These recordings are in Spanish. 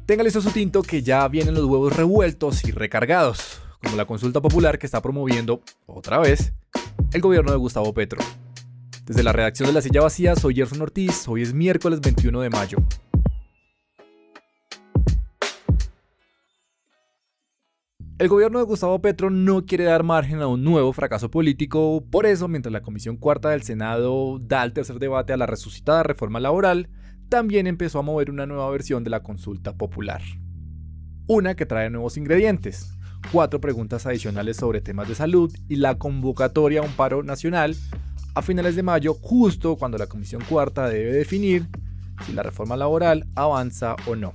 Tenga listo su tinto que ya vienen los huevos revueltos y recargados, como la consulta popular que está promoviendo, otra vez, el gobierno de Gustavo Petro. Desde la redacción de La Silla Vacía, soy Gerson Ortiz, hoy es miércoles 21 de mayo. El gobierno de Gustavo Petro no quiere dar margen a un nuevo fracaso político, por eso, mientras la Comisión Cuarta del Senado da el tercer debate a la resucitada reforma laboral, también empezó a mover una nueva versión de la consulta popular. Una que trae nuevos ingredientes, 4 preguntas adicionales sobre temas de salud y la convocatoria a un paro nacional a finales de mayo, justo cuando la Comisión Cuarta debe definir si la reforma laboral avanza o no.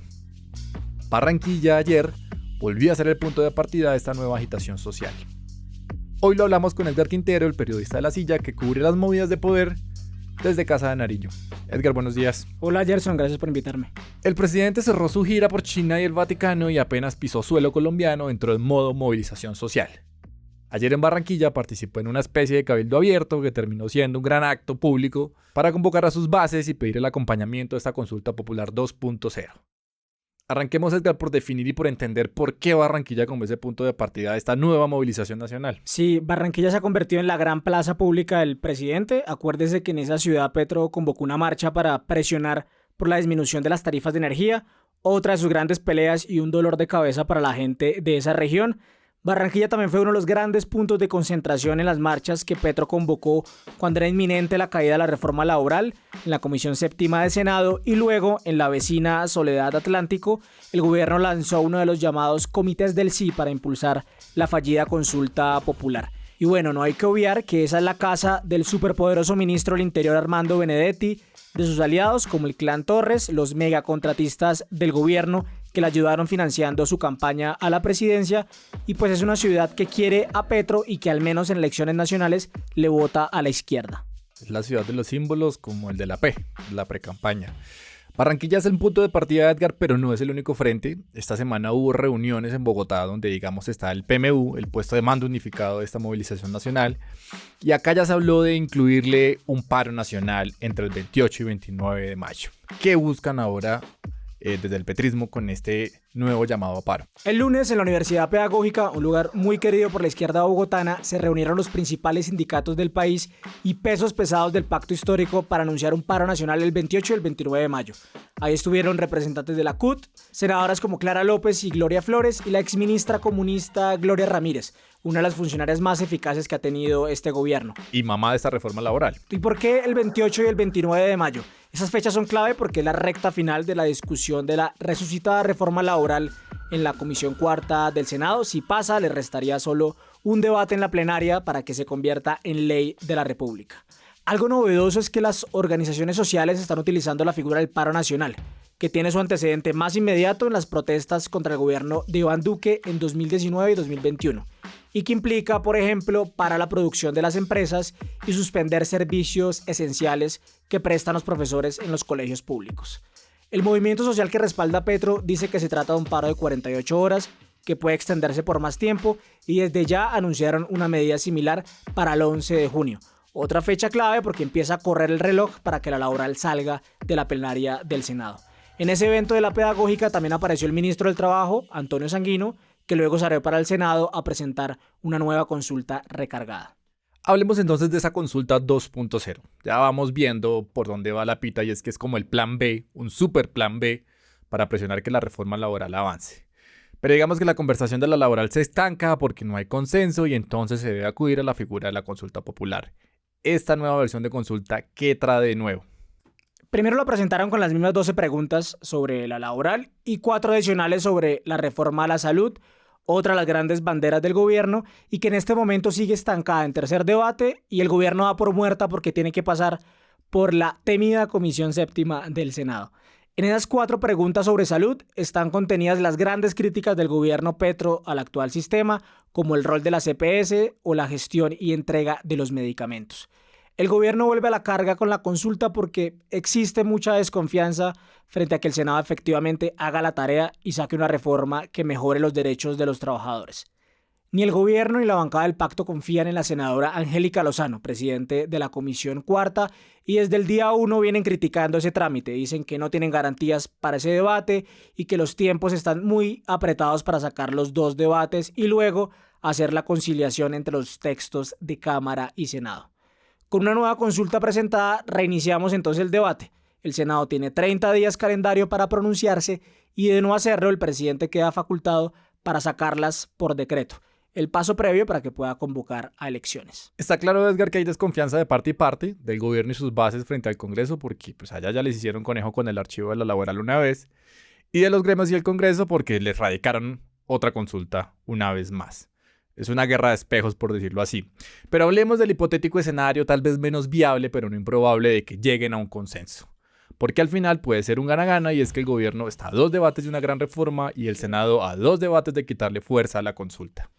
Barranquilla ayer volvió a ser el punto de partida de esta nueva agitación social. Hoy lo hablamos con Edgar Quintero, el periodista de La Silla, que cubre las movidas de poder desde Casa de Nariño. Edgar, buenos días. Hola Gerson, gracias por invitarme. El presidente cerró su gira por China y el Vaticano y apenas pisó suelo colombiano entró en modo movilización social. Ayer en Barranquilla participó en una especie de cabildo abierto que terminó siendo un gran acto público para convocar a sus bases y pedir el acompañamiento de esta consulta popular 2.0. Arranquemos, Edgar, por definir y por entender por qué Barranquilla como ese punto de partida de esta nueva movilización nacional. Sí, Barranquilla se ha convertido en la gran plaza pública del presidente. Acuérdese que en esa ciudad Petro convocó una marcha para presionar por la disminución de las tarifas de energía, otra de sus grandes peleas y un dolor de cabeza para la gente de esa región. Barranquilla también fue uno de los grandes puntos de concentración en las marchas que Petro convocó cuando era inminente la caída de la reforma laboral en la Comisión Séptima de Senado y luego en la vecina Soledad Atlántico. El gobierno lanzó uno de los llamados comités del sí para impulsar la fallida consulta popular. Y bueno, no hay que obviar que esa es la casa del superpoderoso ministro del Interior Armando Benedetti, de sus aliados como el Clan Torres, los megacontratistas del gobierno que le ayudaron financiando su campaña a la presidencia, y pues es una ciudad que quiere a Petro y que al menos en elecciones nacionales le vota a la izquierda. Es la ciudad de los símbolos como el de la P, la precampaña. Barranquilla es el punto de partida, Edgar, pero no es el único frente. Esta semana hubo reuniones en Bogotá donde, digamos, está el PMU, el puesto de mando unificado de esta movilización nacional. Y acá ya se habló de incluirle un paro nacional entre el 28 y 29 de mayo. ¿Qué buscan ahora desde el petrismo con este nuevo llamado a paro? El lunes en la Universidad Pedagógica, un lugar muy querido por la izquierda bogotana, se reunieron los principales sindicatos del país y pesos pesados del pacto histórico para anunciar un paro nacional el 28 y el 29 de mayo. Ahí estuvieron representantes de la CUT, senadoras como Clara López y Gloria Flores y la exministra comunista Gloria Ramírez, una de las funcionarias más eficaces que ha tenido este gobierno. Y mamá de esta reforma laboral. ¿Y por qué el 28 y el 29 de mayo? Esas fechas son clave porque es la recta final de la discusión de la resucitada reforma laboral en la Comisión Cuarta del Senado. Si pasa, le restaría solo un debate en la plenaria para que se convierta en ley de la República. Algo novedoso es que las organizaciones sociales están utilizando la figura del paro nacional, que tiene su antecedente más inmediato en las protestas contra el gobierno de Iván Duque en 2019 y 2021. Y que implica, por ejemplo, parar la producción de las empresas y suspender servicios esenciales que prestan los profesores en los colegios públicos. El movimiento social que respalda a Petro dice que se trata de un paro de 48 horas, que puede extenderse por más tiempo, y desde ya anunciaron una medida similar para el 11 de junio. Otra fecha clave porque empieza a correr el reloj para que la laboral salga de la plenaria del Senado. En ese evento de la Pedagógica también apareció el ministro del Trabajo, Antonio Sanguino, que luego salió para el Senado a presentar una nueva consulta recargada. Hablemos entonces de esa consulta 2.0. Ya vamos viendo por dónde va la pita y es que es como el plan B, un super plan B para presionar que la reforma laboral avance. Pero digamos que la conversación de la laboral se estanca porque no hay consenso y entonces se debe acudir a la figura de la consulta popular. Esta nueva versión de consulta, ¿qué trae de nuevo? Primero lo presentaron con las mismas 12 preguntas sobre la laboral y 4 adicionales sobre la reforma a la salud, otra de las grandes banderas del gobierno y que en este momento sigue estancada en tercer debate y el gobierno da por muerta porque tiene que pasar por la temida Comisión Séptima del Senado. En esas 4 preguntas sobre salud están contenidas las grandes críticas del gobierno Petro al actual sistema, como el rol de las EPS o la gestión y entrega de los medicamentos. El gobierno vuelve a la carga con la consulta porque existe mucha desconfianza frente a que el Senado efectivamente haga la tarea y saque una reforma que mejore los derechos de los trabajadores. Ni el gobierno ni la bancada del pacto confían en la senadora Angélica Lozano, presidente de la Comisión Cuarta, y desde el día 1 vienen criticando ese trámite. Dicen que no tienen garantías para ese debate y que los tiempos están muy apretados para sacar los dos debates y luego hacer la conciliación entre los textos de Cámara y Senado. Con una nueva consulta presentada, reiniciamos entonces el debate. El Senado tiene 30 días calendario para pronunciarse y de no hacerlo, el presidente queda facultado para sacarlas por decreto. El paso previo para que pueda convocar a elecciones. Está claro, Edgar, que hay desconfianza de parte y parte del gobierno y sus bases frente al Congreso, porque pues allá ya les hicieron conejo con el archivo de la laboral una vez, y de los gremios y el Congreso porque les radicaron otra consulta una vez más. Es una guerra de espejos, por decirlo así. Pero hablemos del hipotético escenario, tal vez menos viable, pero no improbable, de que lleguen a un consenso. Porque al final puede ser un gana-gana, y es que el gobierno está a 2 debates de una gran reforma y el Senado a 2 debates de quitarle fuerza a la consulta.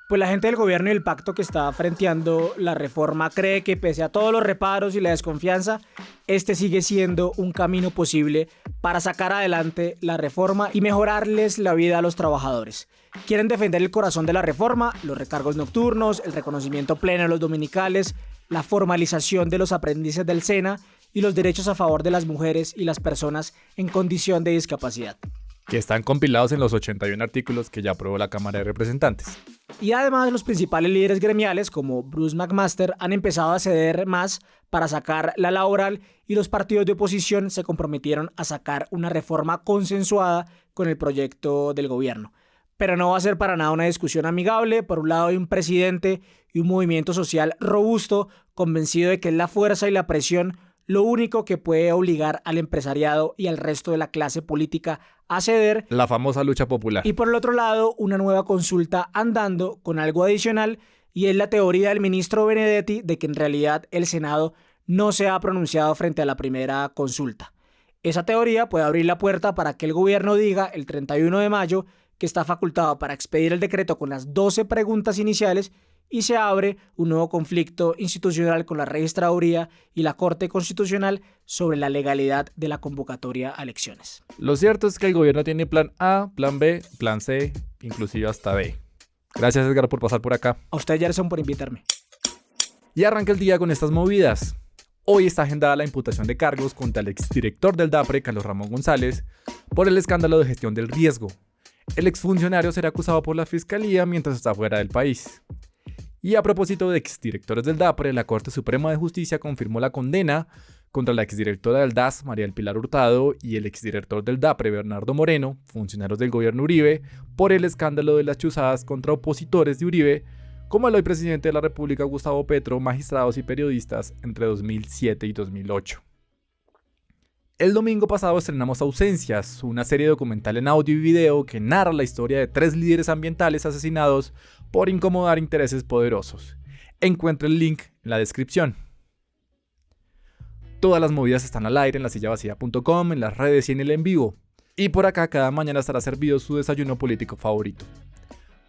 Pues la gente del gobierno y el pacto que está frenteando la reforma cree que pese a todos los reparos y la desconfianza, este sigue siendo un camino posible para sacar adelante la reforma y mejorarles la vida a los trabajadores. Quieren defender el corazón de la reforma, los recargos nocturnos, el reconocimiento pleno de los dominicales, la formalización de los aprendices del SENA y los derechos a favor de las mujeres y las personas en condición de discapacidad, que están compilados en los 81 artículos que ya aprobó la Cámara de Representantes. Y además los principales líderes gremiales como Bruce McMaster han empezado a ceder más para sacar la laboral y los partidos de oposición se comprometieron a sacar una reforma consensuada con el proyecto del gobierno. Pero no va a ser para nada una discusión amigable. Por un lado hay un presidente y un movimiento social robusto convencido de que es la fuerza y la presión lo único que puede obligar al empresariado y al resto de la clase política a ceder. La famosa lucha popular. Y por el otro lado, una nueva consulta andando con algo adicional, y es la teoría del ministro Benedetti de que en realidad el Senado no se ha pronunciado frente a la primera consulta. Esa teoría puede abrir la puerta para que el gobierno diga el 31 de mayo que está facultado para expedir el decreto con las 12 preguntas iniciales y se abre un nuevo conflicto institucional con la Registraduría y la Corte Constitucional sobre la legalidad de la convocatoria a elecciones. Lo cierto es que el gobierno tiene plan A, plan B, plan C, inclusive hasta D. Gracias, Edgar, por pasar por acá. A usted, Gerson, por invitarme. Y arranca el día con estas movidas. Hoy está agendada la imputación de cargos contra el exdirector del DAPRE, Carlos Ramón González, por el escándalo de gestión del riesgo. El exfuncionario será acusado por la Fiscalía mientras está fuera del país. Y a propósito de exdirectores del DAPRE, la Corte Suprema de Justicia confirmó la condena contra la exdirectora del DAS, María del Pilar Hurtado, y el exdirector del DAPRE, Bernardo Moreno, funcionarios del gobierno Uribe, por el escándalo de las chuzadas contra opositores de Uribe, como el hoy presidente de la República, Gustavo Petro, magistrados y periodistas entre 2007 y 2008. El domingo pasado estrenamos Ausencias, una serie documental en audio y video que narra la historia de 3 líderes ambientales asesinados por incomodar intereses poderosos. Encuentra el link en la descripción. Todas las movidas están al aire en lasillavacía.com, en las redes y en el en vivo. Y por acá cada mañana estará servido su desayuno político favorito.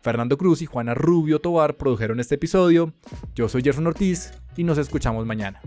Fernando Cruz y Juana Rubio Tobar produjeron este episodio. Yo soy Gerson Ortiz y nos escuchamos mañana.